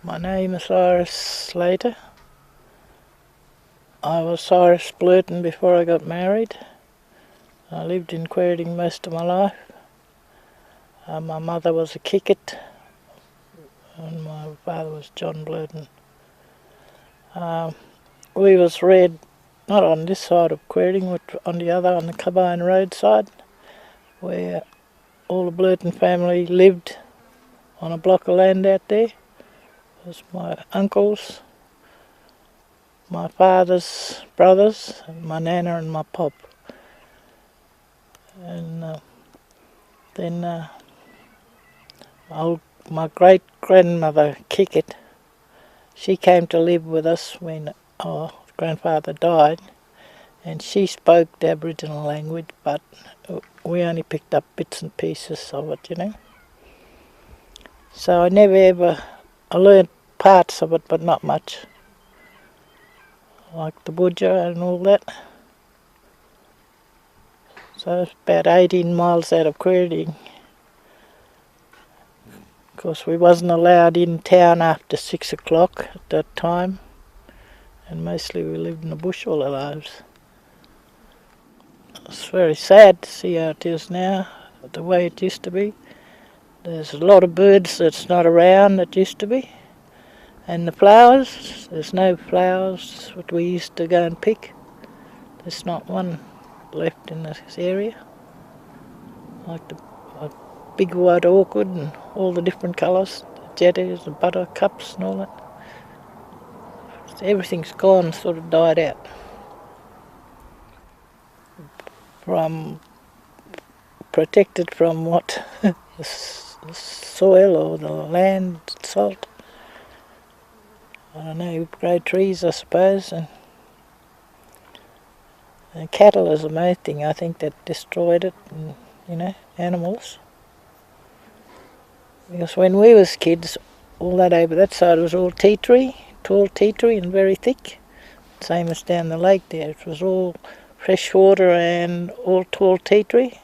My name is Slater. I was Cyrus Blurton before I got married. I lived in Quairding most of my life. My mother was a Kickett and my father was John Blurton. We was reared not on this side of Quairding, but on the other, on the Cabine Road side, where all the Blurton family lived on a block of land out there. It was my uncles, my father's brothers, and my nana and my pop. And then my great-grandmother Kickett, she came to live with us when our grandfather died, and she spoke the Aboriginal language, but we only picked up bits and pieces of it. So I learned parts of it, but not much, like the Budja and all that. So it's about 18 miles out of Quairding. Of course, we wasn't allowed in town after 6 o'clock at that time, and mostly we lived in the bush all our lives. It's very sad to see how it is now, the way it used to be. There's a lot of birds that's not around that used to be. And the flowers, there's no flowers that we used to go and pick. There's not one left in this area. Like the big white orchid and all the different colours, the jetties, the buttercups and all that. Everything's gone, sort of died out. Protected from what? the soil or the land, salt. I don't know, grow trees I suppose, and cattle is the main thing I think that destroyed it, and animals. Because when we was kids, all that over that side was all tea tree, tall tea tree and very thick. Same as down the lake there, it was all fresh water and all tall tea tree.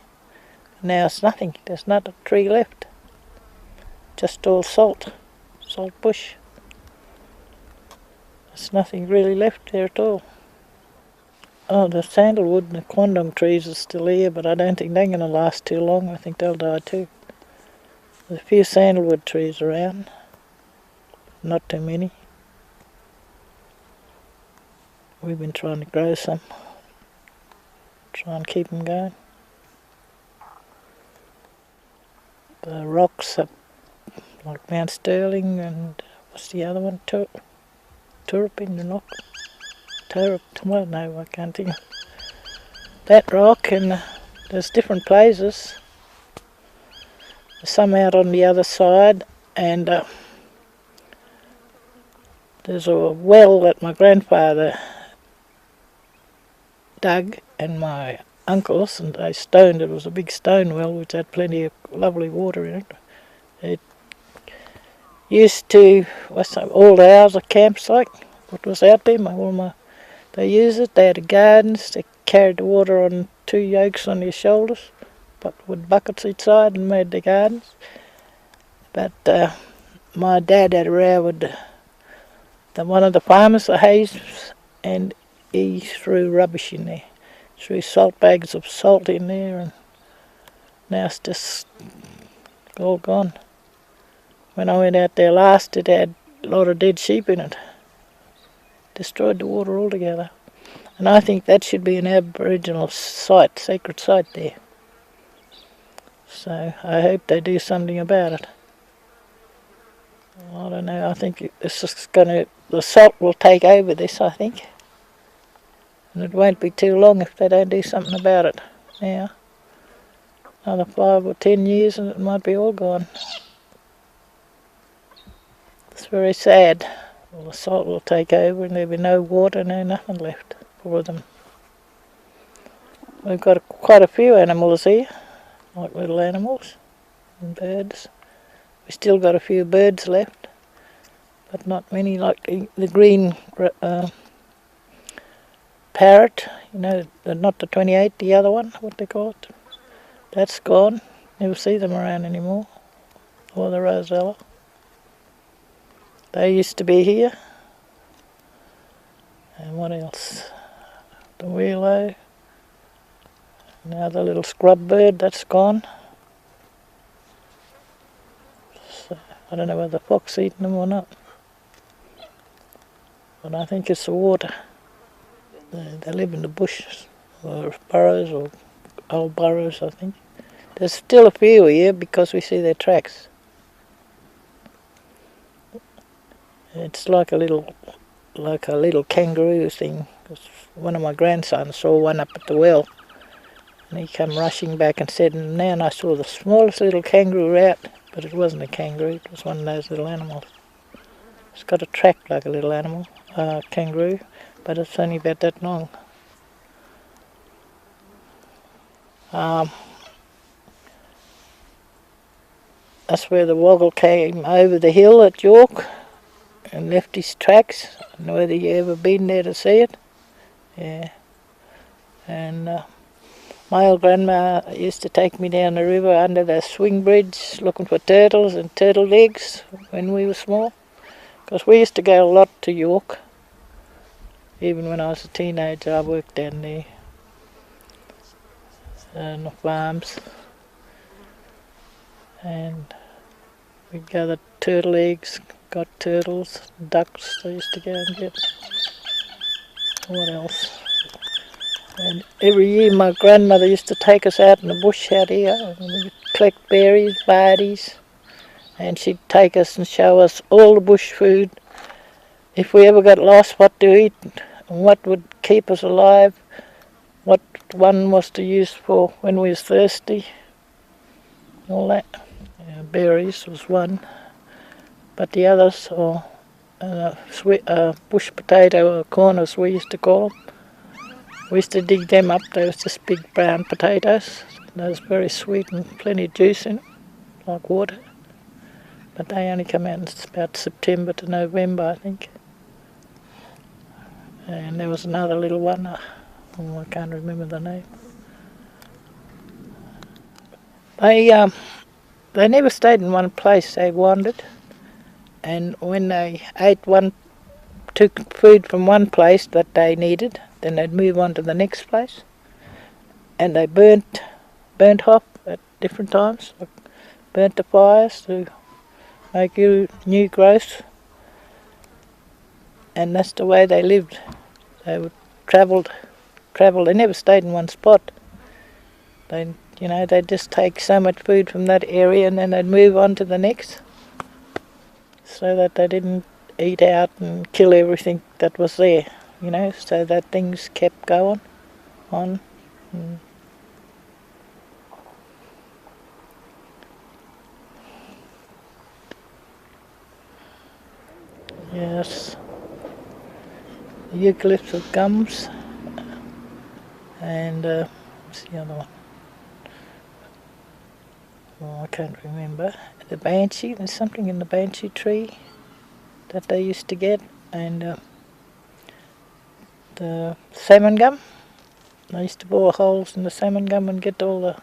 Now it's nothing, there's not a tree left. Just all salt bush. There's nothing really left there at all. Oh, the sandalwood and the quandong trees are still here, but I don't think they're going to last too long. I think they'll die too. There's a few sandalwood trees around, not too many. We've been trying to grow some, try and keep them going. The rocks up like Mount Sterling and what's the other one? Turpin rock. Well, no, I can't think of that rock. And there's different places. There's some out on the other side, and there's a well that my grandfather dug and my uncles, and they stoned it. It was a big stone well which had plenty of lovely water in it. It used to, what's that, old hours camps like what was out there. They used it. They had gardens. They carried the water on 2 yokes on their shoulders, but with buckets each side, and made the gardens. But my dad had a row with one of the farmers, the Hayes, and he threw rubbish in there. Threw salt bags of salt in there, and now it's just all gone. When I went out there last, it had a lot of dead sheep in it. Destroyed the water altogether. And I think that should be an Aboriginal site, sacred site there. So I hope they do something about it. I don't know, I think it's just the salt will take over this, I think. And it won't be too long if they don't do something about it now. Another 5 or 10 years and it might be all gone. It's very sad. Well, the salt will take over and there'll be no water, no nothing left for them. We've got quite a few animals here, like little animals and birds. We've still got a few birds left, but not many, like the green parrot, not the 28, the other one, what they call it. That's gone. Never see them around anymore. Or the rosella. They used to be here. And what else? The wheelo. Now the little scrub bird, that's gone. So I don't know whether the fox eaten them or not. But I think it's the water. They live in the bush, or burrows, or old burrows, I think. There's still a few here because we see their tracks. It's like a little kangaroo thing. One of my grandsons saw one up at the well, and he came rushing back and said, and then I saw the smallest little kangaroo out, but it wasn't a kangaroo, it was one of those little animals. It's got a track like a little animal, kangaroo, but it's only about that long. That's where the woggle came over the hill at York and left his tracks. I don't know whether you ever been there to see it. Yeah. And my old grandma used to take me down the river under the swing bridge looking for turtles and turtle eggs when we were small. Because we used to go a lot to York. Even when I was a teenager, I worked down there on the farms. And we'd gather turtle eggs, got turtles, ducks I used to go and get. What else? And every year my grandmother used to take us out in the bush out here and we'd collect berries, bardies, and she'd take us and show us all the bush food. If we ever got lost, what to eat, and what would keep us alive, what one was to use for when we was thirsty, all that. Yeah, berries was one, but the others are bush potato or corn as we used to call them. We used to dig them up. They was just big brown potatoes. They was very sweet and plenty of juice in them, like water. But they only come out in about September to November, I think. And there was another little one. I can't remember the name. They never stayed in one place. They wandered. And when they took food from one place that they needed, then they'd move on to the next place. And they burnt off at different times, like burnt the fires to make new growth. And that's the way they lived. They would travel. They never stayed in one spot. They'd just take so much food from that area and then they'd move on to the next, so that they didn't eat out and kill everything that was there, so that things kept going on. Yes, the eucalyptus with gums, and what's the other one? Oh, I can't remember. The banshee, there's something in the banshee tree that they used to get, and the salmon gum. They used to bore holes in the salmon gum and get all the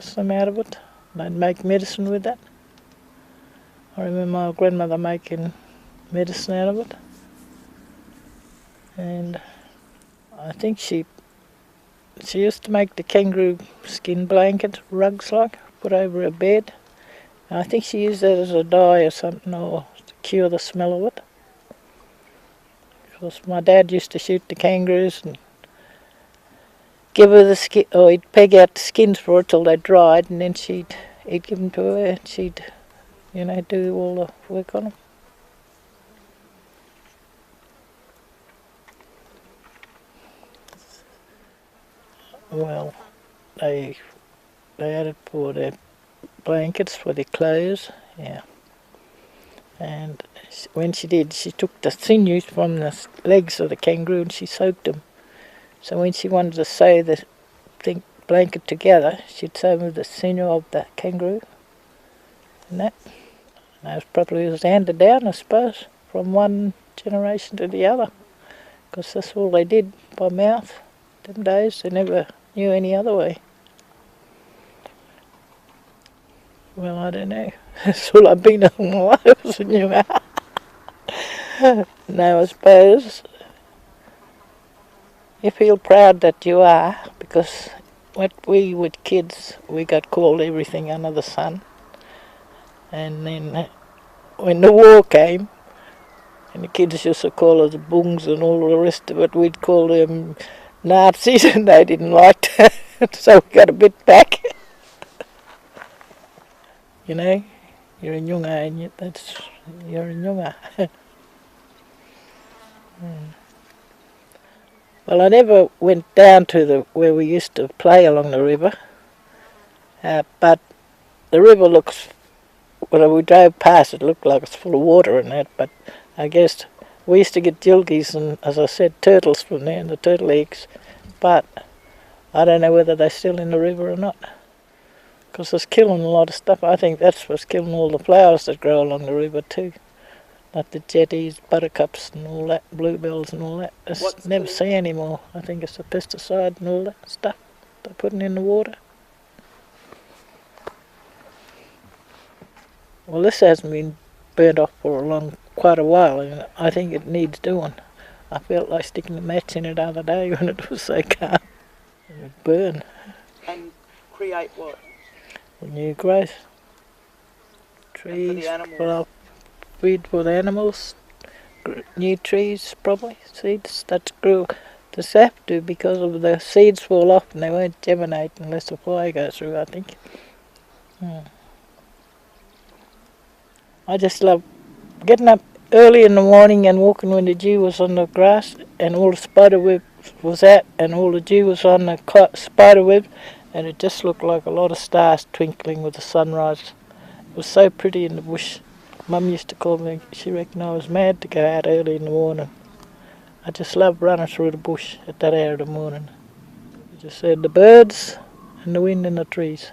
some out of it. They'd make medicine with that. I remember my grandmother making medicine out of it. And I think she used to make the kangaroo skin blanket, rugs like, put over her bed. And I think she used that as a dye or something, or to cure the smell of it. Because my dad used to shoot the kangaroos and give her the skin, or he'd peg out the skins for her till they dried, and then he'd give them to her and she'd, do all the work on them. Well, they had it for their blankets, for their clothes, yeah. And when she did, she took the sinews from the legs of the kangaroo and she soaked them. So when she wanted to sew the blanket together, she'd sew with the sinew of the kangaroo. And that was probably handed down, I suppose, from one generation to the other. Because that's all they did by mouth. Them days, they never knew any other way. Well, I don't know. That's all I've been all my life was in Junga. No, I suppose you feel proud that you are, because when we were kids, we got called everything under the sun. And then when the war came, and the kids used to call us bungs and all the rest of it, we'd call them Nazis, and they didn't like that. So we got a bit back. You know, you're in Junga, and you're in Junga. Well, I never went down to where we used to play along the river, but the river looks, when we drove past, it looked like it's full of water and that, but I guess we used to get gilgies and, as I said, turtles from there, and the turtle eggs, but I don't know whether they're still in the river or not, because it's killing a lot of stuff. I think that's what's killing all the flowers that grow along the river too. Like the jetties, buttercups and all that, bluebells and all that. It's never see anymore. I think it's the pesticide and all that stuff they're putting in the water. Well, this hasn't been burnt off for quite a while, and I think it needs doing. I felt like sticking a match in it the other day when it was so calm. It would burn. And create what? New growth. Trees, feed for the animals, new trees probably, seeds that grew. The sap do, because of the seeds fall off and they won't germinate unless the fly goes through, I think. I just love getting up early in the morning and walking when the dew was on the grass and all the spider web was out and all the dew was on the spider web, and it just looked like a lot of stars twinkling with the sunrise. It was so pretty in the bush. Mum used to call me, she reckoned I was mad to go out early in the morning. I just love running through the bush at that hour of the morning. I just heard the birds and the wind in the trees.